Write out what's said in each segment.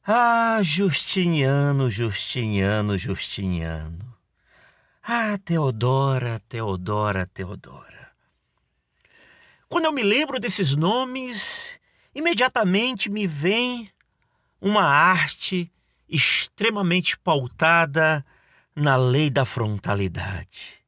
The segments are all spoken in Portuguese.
Ah, Justiniano, Justiniano, Justiniano. Ah, Teodora, Teodora, Teodora. Quando eu me lembro desses nomes, imediatamente me vem uma arte extremamente pautada na lei da frontalidade.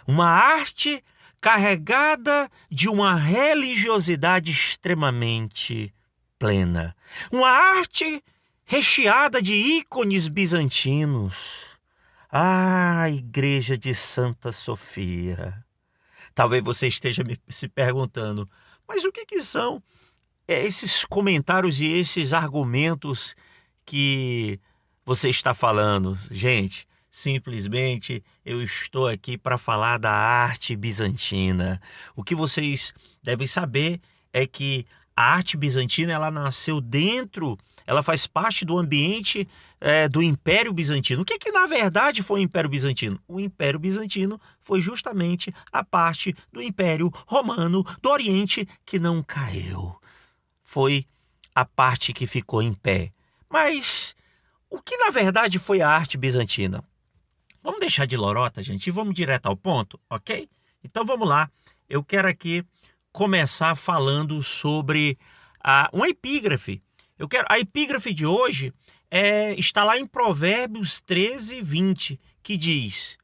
Uma arte carregada de uma religiosidade extremamente plena. Uma arte recheada de ícones bizantinos. Ah, Igreja de Santa Sofia. Talvez você esteja se perguntando, mas o que são esses comentários e esses argumentos que você está falando? Gente, simplesmente eu estou aqui para falar da arte bizantina. O que vocês devem saber é que a arte bizantina ela faz parte do ambiente do Império Bizantino. O que na verdade foi o Império Bizantino? O Império Bizantino foi justamente a parte do Império Romano do Oriente que não caiu. Foi a parte que ficou em pé. Mas o que na verdade foi a arte bizantina? Vamos deixar de lorota, gente, e vamos direto ao ponto, ok? Então vamos lá. Eu quero aqui começar falando sobre uma epígrafe. A epígrafe de hoje está lá em Provérbios 13, 20, que diz: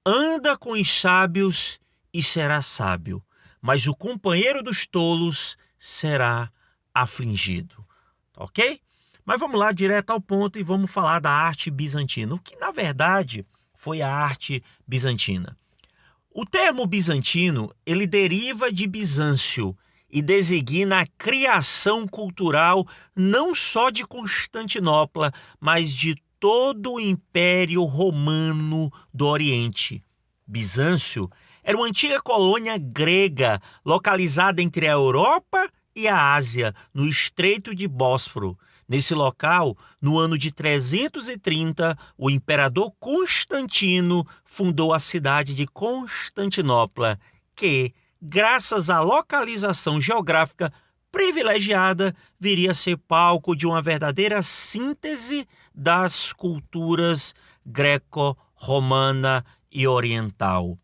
anda com os sábios e será sábio, mas o companheiro dos tolos será afligido. Ok? Mas vamos lá direto ao ponto e vamos falar da arte bizantina. O que na verdade foi a arte bizantina? O termo bizantino, ele deriva de Bizâncio e designa a criação cultural não só de Constantinopla, mas de todo o Império Romano do Oriente. Bizâncio era uma antiga colônia grega localizada entre a Europa e a Ásia, no Estreito de Bósforo. Nesse local, no ano de 330, o imperador Constantino fundou a cidade de Constantinopla, que, graças à localização geográfica privilegiada, viria a ser palco de uma verdadeira síntese das culturas greco-romana e oriental.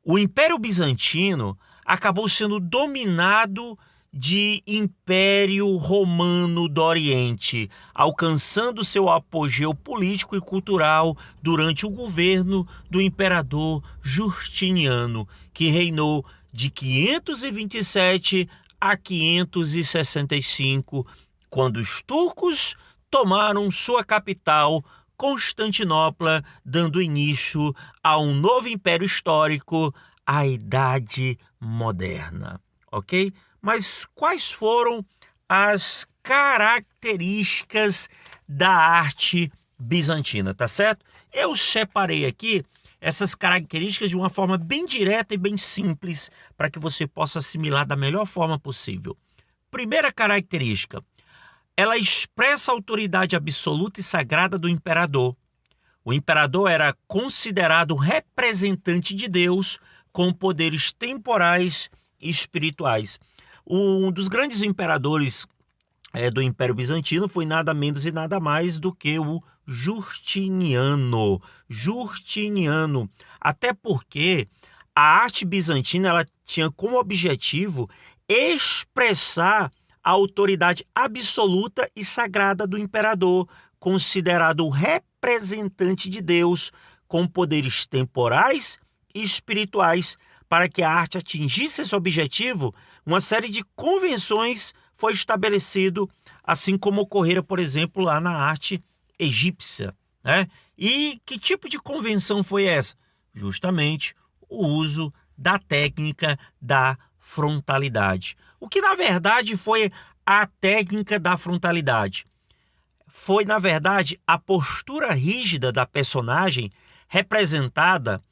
O Império Bizantino acabou sendo dominado de Império Romano do Oriente, alcançando seu apogeu político e cultural durante o governo do imperador Justiniano, que reinou de 527 a 565, quando os turcos tomaram sua capital, Constantinopla, dando início a um novo império histórico, a Idade Moderna, ok? Mas quais foram as características da arte bizantina, tá certo? Eu separei aqui essas características de uma forma bem direta e bem simples para que você possa assimilar da melhor forma possível. Primeira característica: ela expressa a autoridade absoluta e sagrada do imperador. O imperador era considerado representante de Deus com poderes temporais e espirituais. Um dos grandes imperadores do Império Bizantino foi nada menos e nada mais do que o Justiniano. Justiniano. Até porque a arte bizantina ela tinha como objetivo expressar a autoridade absoluta e sagrada do imperador, considerado o representante de Deus, com poderes temporais e espirituais. Para que a arte atingisse esse objetivo, uma série de convenções foi estabelecido, assim como ocorrera, por exemplo, lá na arte egípcia, né? E que tipo de convenção foi essa? Justamente o uso da técnica da frontalidade. O que, na verdade, foi a técnica da frontalidade? Foi, na verdade, a postura rígida da personagem representada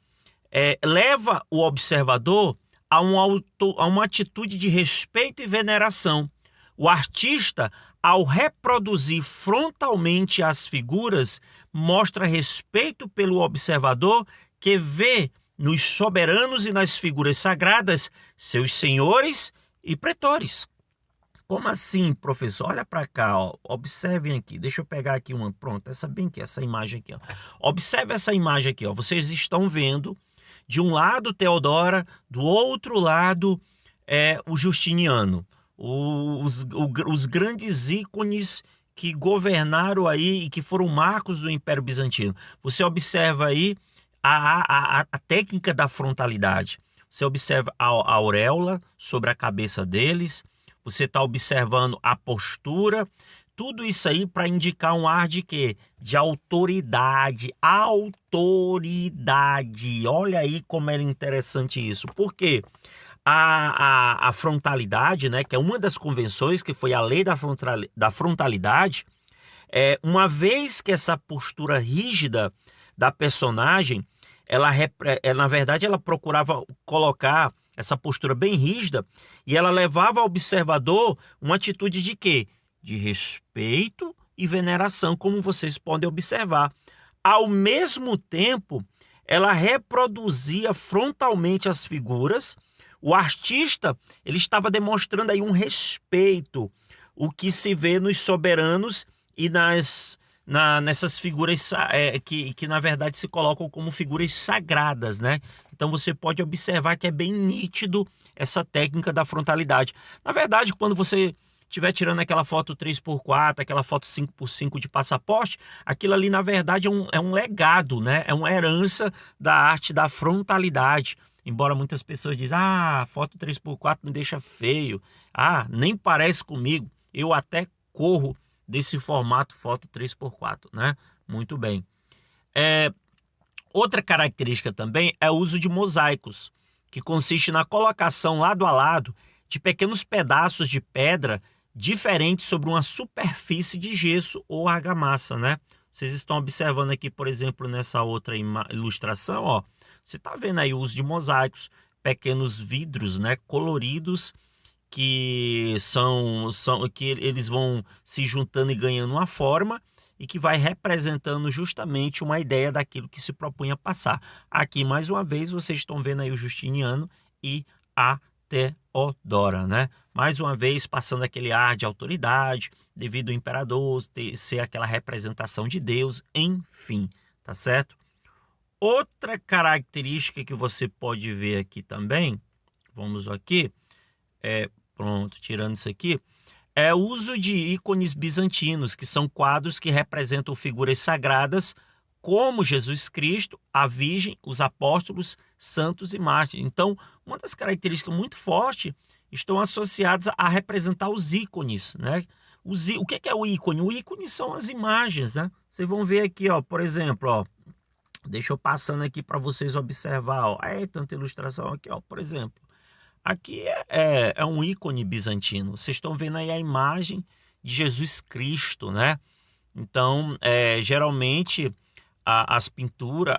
leva o observador a uma atitude de respeito e veneração. O artista, ao reproduzir frontalmente as figuras, mostra respeito pelo observador que vê nos soberanos e nas figuras sagradas seus senhores e pretores. Como assim, professor? Olha para cá, ó. Observem aqui. Deixa eu pegar aqui uma. Pronto, essa imagem aqui, ó. Observe essa imagem aqui, ó. Vocês estão vendo de um lado Teodora, do outro lado o Justiniano. Os grandes ícones que governaram aí e que foram marcos do Império Bizantino. Você observa aí a técnica da frontalidade. Você observa a auréola sobre a cabeça deles. Você está observando a postura. Tudo isso aí para indicar um ar de quê? De autoridade. Autoridade. Olha aí como era interessante isso. Por quê? A frontalidade, né, que é uma das convenções, que foi a lei da frontalidade, uma vez que essa postura rígida da personagem, na verdade, ela procurava colocar essa postura bem rígida e ela levava ao observador uma atitude de quê? De respeito e veneração, como vocês podem observar. Ao mesmo tempo, ela reproduzia frontalmente as figuras. O artista, ele estava demonstrando aí um respeito, o que se vê nos soberanos e nessas figuras que na verdade se colocam como figuras sagradas, né? Então você pode observar que é bem nítido essa técnica da frontalidade. Na verdade, quando você estiver tirando aquela foto 3x4, aquela foto 5x5 de passaporte, aquilo ali na verdade é um legado, né? É uma herança da arte da frontalidade. Embora muitas pessoas dizem, foto 3x4 me deixa feio, nem parece comigo, eu até corro desse formato foto 3x4, né? Muito bem. Outra característica também é o uso de mosaicos, que consiste na colocação lado a lado de pequenos pedaços de pedra diferentes sobre uma superfície de gesso ou argamassa, né? Vocês estão observando aqui, por exemplo, nessa outra ilustração, ó, você está vendo aí o uso de mosaicos, pequenos vidros, né, coloridos, que que eles vão se juntando e ganhando uma forma e que vai representando justamente uma ideia daquilo que se propunha passar. Aqui, mais uma vez, vocês estão vendo aí o Justiniano e a Teodora, né? Mais uma vez, passando aquele ar de autoridade, devido ao imperador ser aquela representação de Deus, enfim, tá certo? Outra característica que você pode ver aqui também, vamos aqui, pronto, tirando isso aqui, é o uso de ícones bizantinos, que são quadros que representam figuras sagradas como Jesus Cristo, a Virgem, os apóstolos, santos e mártires. Então, uma das características muito fortes estão associadas a representar os ícones, né? O que é o ícone? O ícone são as imagens, né? Vocês vão ver aqui, ó, por exemplo, ó, deixa eu passando aqui para vocês observar, ó, tanta ilustração aqui, ó, por exemplo. Aqui é um ícone bizantino. Vocês estão vendo aí a imagem de Jesus Cristo, né? Então, geralmente as pinturas,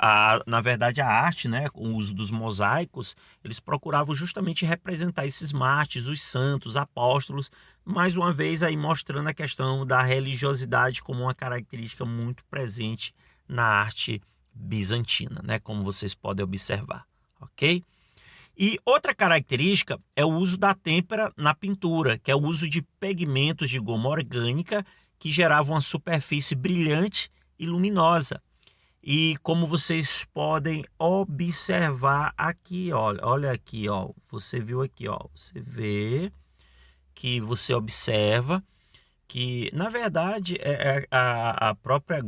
na verdade a arte, né, com o uso dos mosaicos, eles procuravam justamente representar esses mártires, os santos, apóstolos, mais uma vez aí mostrando a questão da religiosidade como uma característica muito presente na arte bizantina, né, como vocês podem observar, ok? E outra característica é o uso da têmpera na pintura, que é o uso de pigmentos de goma orgânica que geravam uma superfície brilhante e luminosa. E como vocês podem observar aqui, olha aqui, ó, você viu aqui, ó, você vê que você observa que, na verdade, a própria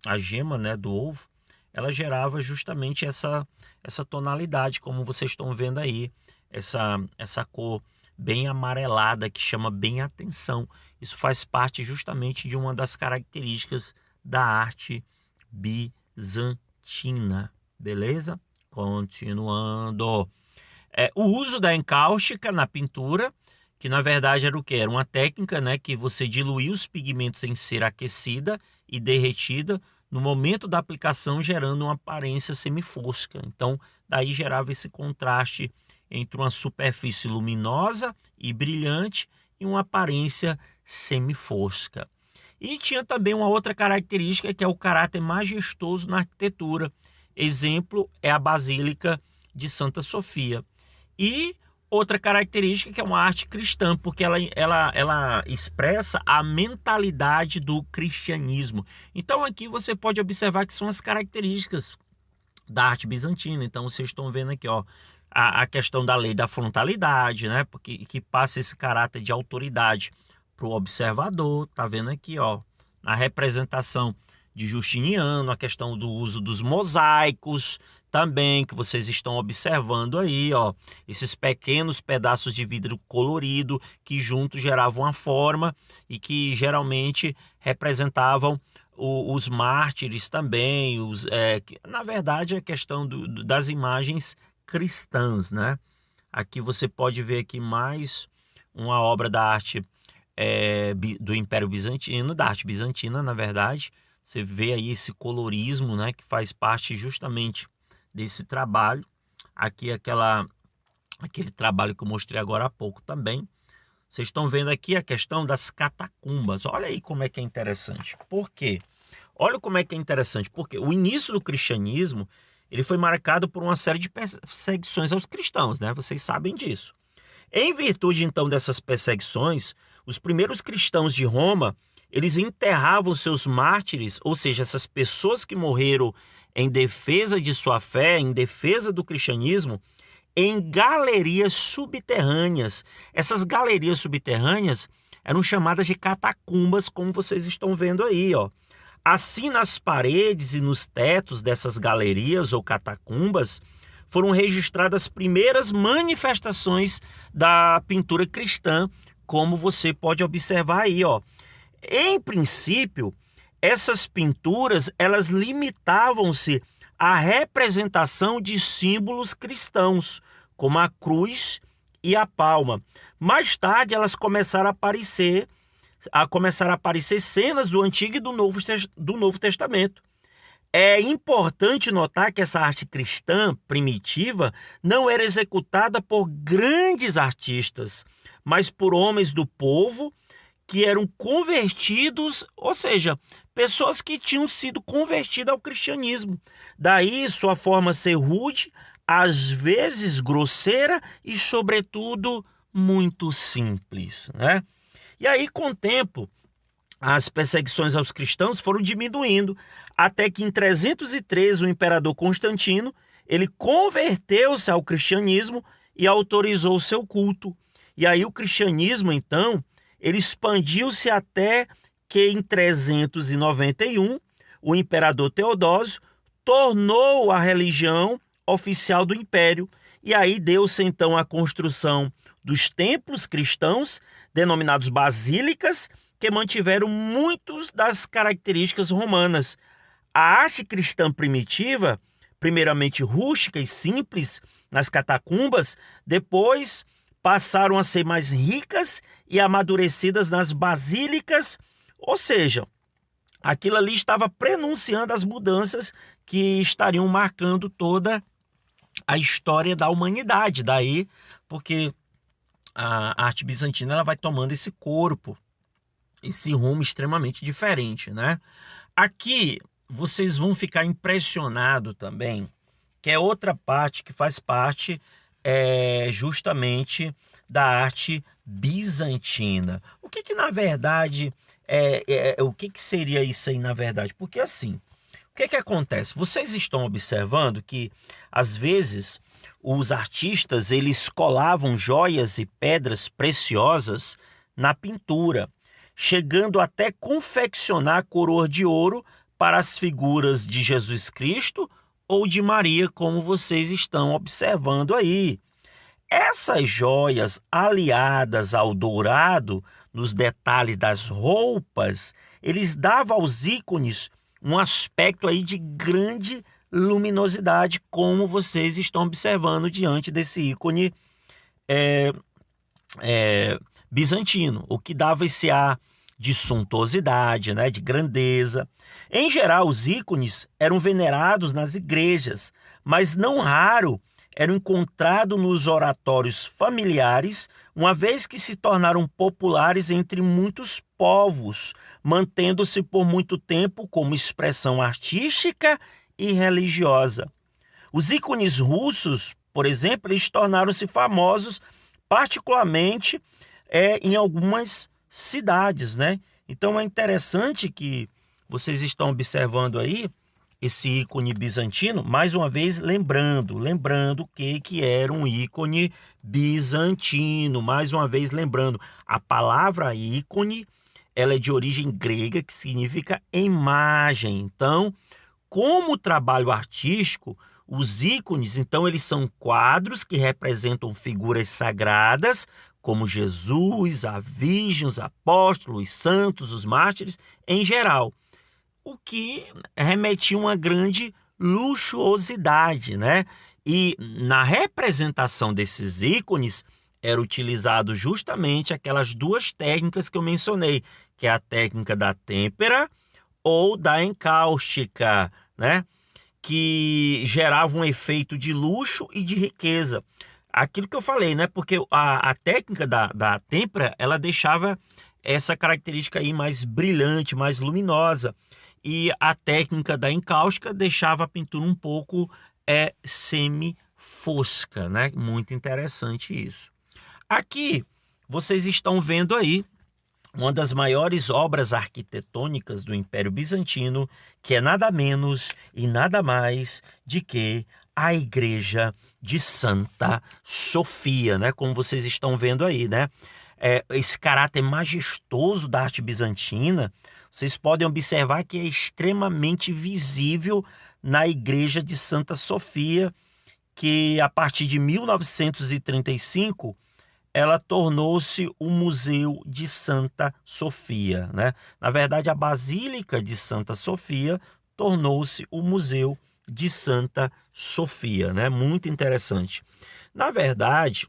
a gema, né, do ovo, ela gerava justamente essa tonalidade, como vocês estão vendo aí, essa cor bem amarelada que chama bem a atenção. Isso faz parte justamente de uma das características da arte bizantina, beleza? Continuando. O uso da encáustica na pintura, que na verdade era o que? Era uma técnica, né, que você diluía os pigmentos em cera aquecida e derretida no momento da aplicação, gerando uma aparência semifosca. Então, daí gerava esse contraste entre uma superfície luminosa e brilhante e uma aparência semifosca. E tinha também uma outra característica, que é o caráter majestoso na arquitetura. Exemplo é a Basílica de Santa Sofia. E Outra característica que é uma arte cristã, porque ela expressa a mentalidade do cristianismo. Então aqui você pode observar que são as características da arte bizantina. Então vocês estão vendo aqui, ó, a questão da lei da frontalidade, né? Porque que passa esse caráter de autoridade para o observador. Tá vendo aqui, ó, a representação de Justiniano, a questão do uso dos mosaicos também, que vocês estão observando aí, ó, esses pequenos pedaços de vidro colorido que juntos geravam uma forma e que geralmente representavam os mártires também, na verdade a questão das imagens cristãs, né? Aqui você pode ver aqui mais uma obra da arte do Império Bizantino, da arte bizantina, na verdade. Você vê aí esse colorismo, né, que faz parte justamente desse trabalho. Aqui aquele trabalho que eu mostrei agora há pouco também. Vocês estão vendo aqui a questão das catacumbas. Olha aí como é que é interessante. Por quê? Olha como é que é interessante. Porque o início do cristianismo ele foi marcado por uma série de perseguições aos cristãos, né? Vocês sabem disso. Em virtude, então, dessas perseguições, os primeiros cristãos de Roma, eles enterravam seus mártires, ou seja, essas pessoas que morreram em defesa de sua fé, em defesa do cristianismo, em galerias subterrâneas. Essas galerias subterrâneas eram chamadas de catacumbas, como vocês estão vendo aí, ó. Assim, nas paredes e nos tetos dessas galerias ou catacumbas, foram registradas as primeiras manifestações da pintura cristã, como você pode observar aí, ó. Em princípio, essas pinturas, elas limitavam-se à representação de símbolos cristãos, como a cruz e a palma. Mais tarde, elas começaram a aparecer cenas do Antigo e do Novo Testamento. É importante notar que essa arte cristã primitiva não era executada por grandes artistas, mas por homens do povo que eram convertidos, ou seja, pessoas que tinham sido convertidas ao cristianismo. Daí sua forma ser rude, às vezes grosseira e, sobretudo, muito simples, né? E aí, com o tempo, as perseguições aos cristãos foram diminuindo, até que em 313 o imperador Constantino, ele converteu-se ao cristianismo e autorizou o seu culto. E aí o cristianismo, então, ele expandiu-se até que em 391 o imperador Teodósio tornou a religião oficial do império. E aí deu-se então a construção dos templos cristãos, denominados basílicas, que mantiveram muitas das características romanas. A arte cristã primitiva, primeiramente rústica e simples nas catacumbas, depois passaram a ser mais ricas e amadurecidas nas basílicas, ou seja, aquilo ali estava prenunciando as mudanças que estariam marcando toda a história da humanidade. Daí, porque a arte bizantina ela vai tomando esse corpo, esse rumo extremamente diferente, né? Aqui vocês vão ficar impressionados também, que é outra parte que faz parte justamente da arte bizantina. O que na verdade o que seria isso aí na verdade? Porque assim, o que acontece? Vocês estão observando que às vezes os artistas eles colavam joias e pedras preciosas na pintura, chegando até confeccionar coroa de ouro para as figuras de Jesus Cristo ou de Maria, como vocês estão observando aí. Essas joias aliadas ao dourado nos detalhes das roupas, eles davam aos ícones um aspecto aí de grande luminosidade, como vocês estão observando diante desse ícone bizantino, o que dava esse ar de suntuosidade, né, de grandeza. Em geral, os ícones eram venerados nas igrejas, mas não raro eram encontrados nos oratórios familiares, uma vez que se tornaram populares entre muitos povos, mantendo-se por muito tempo como expressão artística e religiosa. Os ícones russos, por exemplo, eles tornaram-se famosos, particularmente em algumas cidades, né? Então é interessante que vocês estão observando aí esse ícone bizantino, mais uma vez lembrando o que era um ícone bizantino, mais uma vez lembrando, a palavra ícone, ela é de origem grega, que significa imagem. Então, como trabalho artístico, os ícones, então, eles são quadros que representam figuras sagradas, como Jesus, a Virgem, os apóstolos, os santos, os mártires, em geral. O que remetia a uma grande luxuosidade, né? E na representação desses ícones, era utilizado justamente aquelas duas técnicas que eu mencionei, que é a técnica da têmpera ou da encáustica, né? Que gerava um efeito de luxo e de riqueza. Aquilo que eu falei, né? Porque a técnica da têmpera, ela deixava essa característica aí mais brilhante, mais luminosa. E a técnica da encáustica deixava a pintura um pouco semi-fosca, né? Muito interessante isso. Aqui, vocês estão vendo aí uma das maiores obras arquitetônicas do Império Bizantino, que é nada menos e nada mais de que a Igreja de Santa Sofia, né? Como vocês estão vendo aí, né? Esse caráter majestoso da arte bizantina, vocês podem observar que é extremamente visível na Igreja de Santa Sofia, que a partir de 1935 ela tornou-se o Museu de Santa Sofia, né? Na verdade, a Basílica de Santa Sofia tornou-se o Museu de Santa Sofia, né? Muito interessante. Na verdade,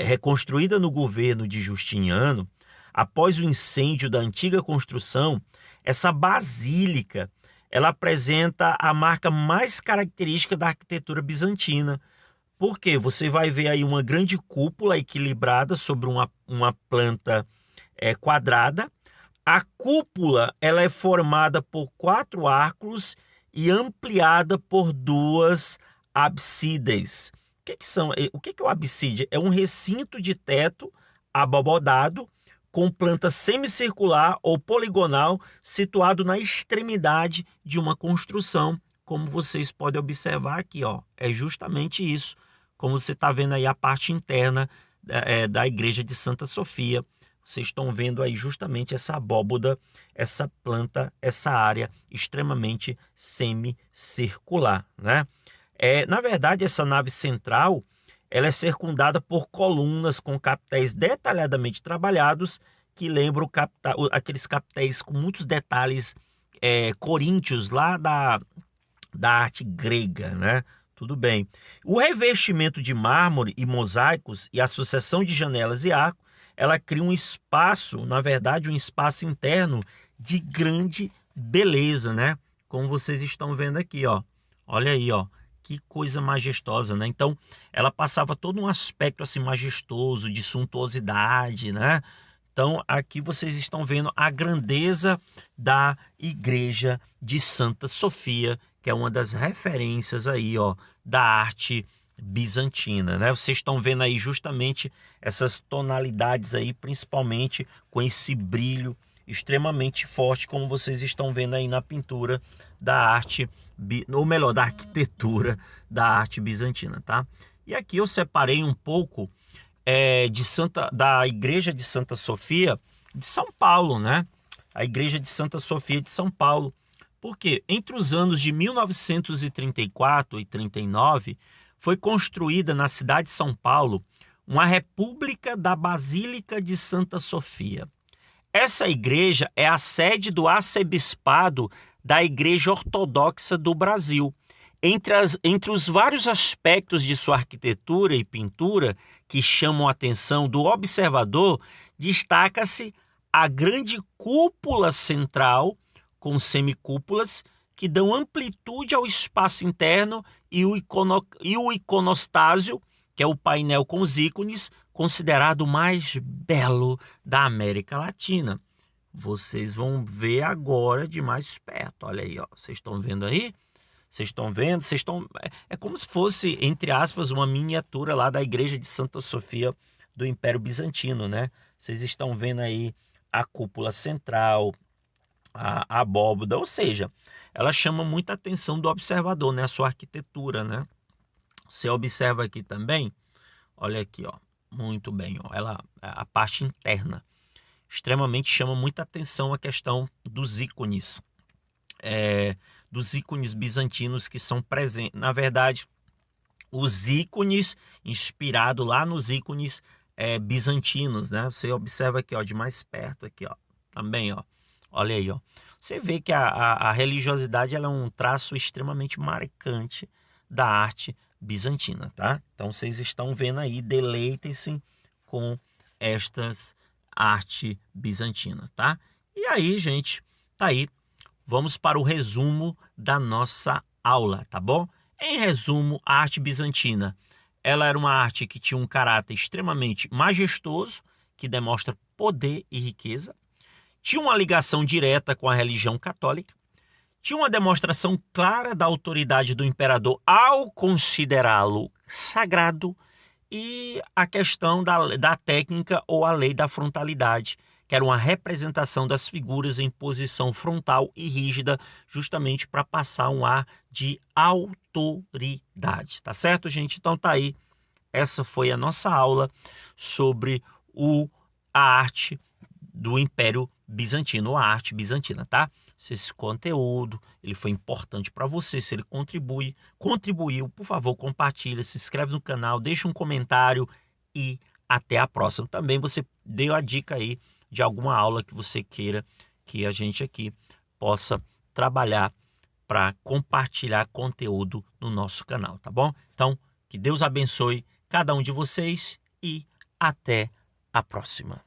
reconstruída no governo de Justiniano, após o incêndio da antiga construção, essa basílica ela apresenta a marca mais característica da arquitetura bizantina. Porque você vai ver aí uma grande cúpula equilibrada sobre uma planta quadrada. A cúpula ela é formada por 4 arcos e ampliada por 2 absides. O que é o abside? É um recinto de teto abobodado com planta semicircular ou poligonal situado na extremidade de uma construção. Como vocês podem observar aqui, ó, é justamente isso. Como você está vendo aí a parte interna da Igreja de Santa Sofia. Vocês estão vendo aí justamente essa abóboda, essa planta, essa área extremamente semicircular, né? Na verdade, essa nave central ela é circundada por colunas com capitéis detalhadamente trabalhados que lembram aqueles capitéis com muitos detalhes coríntios lá da arte grega, né? Tudo bem. O revestimento de mármore e mosaicos e a sucessão de janelas e arco, ela cria um espaço, na verdade, um espaço interno de grande beleza, né? Como vocês estão vendo aqui, ó. Olha aí, ó. Que coisa majestosa, né? Então, ela passava todo um aspecto assim majestoso, de suntuosidade, né? Então, aqui vocês estão vendo a grandeza da Igreja de Santa Sofia, que é uma das referências aí, ó, da arte bizantina, né? Vocês estão vendo aí justamente essas tonalidades aí, principalmente com esse brilho extremamente forte, como vocês estão vendo aí na pintura da arte, ou melhor, da arquitetura da arte bizantina, tá? E aqui eu separei um pouco da Igreja de Santa Sofia de São Paulo, né? A Igreja de Santa Sofia de São Paulo. Porque entre os anos de 1934 e 39, foi construída na cidade de São Paulo uma República da Basílica de Santa Sofia. Essa igreja é a sede do arcebispado da Igreja Ortodoxa do Brasil. Entre os vários aspectos de sua arquitetura e pintura que chamam a atenção do observador, destaca-se a grande cúpula central, com semicúpulas, que dão amplitude ao espaço interno, e o iconostásio, que é o painel com os ícones, considerado o mais belo da América Latina. Vocês vão ver agora de mais perto. Olha aí, ó. Vocês estão vendo aí? Vocês estão vendo? É como se fosse, entre aspas, uma miniatura lá da igreja de Santa Sofia do Império Bizantino, né? Vocês estão vendo aí a cúpula central, a abóboda, ou seja, ela chama muita atenção do observador, né? A sua arquitetura, né? Você observa aqui também, olha aqui, ó, muito bem, ó, a parte interna, extremamente chama muita atenção a questão dos ícones, dos ícones bizantinos que são presentes. Na verdade, os ícones inspirados lá nos ícones bizantinos, né? Você observa aqui, ó, de mais perto aqui, ó, também, ó, olha aí, ó. Você vê que a religiosidade ela é um traço extremamente marcante da arte bizantina, tá? Então vocês estão vendo aí, deleitem-se com estas arte bizantina, tá? E aí, gente, tá aí. Vamos para o resumo da nossa aula, tá bom? Em resumo, a arte bizantina, ela era uma arte que tinha um caráter extremamente majestoso, que demonstra poder e riqueza, tinha uma ligação direta com a religião católica, tinha uma demonstração clara da autoridade do imperador ao considerá-lo sagrado e a questão da técnica ou a lei da frontalidade, que era uma representação das figuras em posição frontal e rígida, justamente para passar um ar de autoridade. Tá certo, gente? Então tá aí. Essa foi a nossa aula sobre a arte do Império Bizantino, a arte bizantina, tá? Se esse conteúdo ele foi importante para você, se ele contribuiu, por favor, compartilha, se inscreve no canal, deixa um comentário e até a próxima. Também você deu a dica aí de alguma aula que você queira que a gente aqui possa trabalhar para compartilhar conteúdo no nosso canal, tá bom? Então, que Deus abençoe cada um de vocês e até a próxima.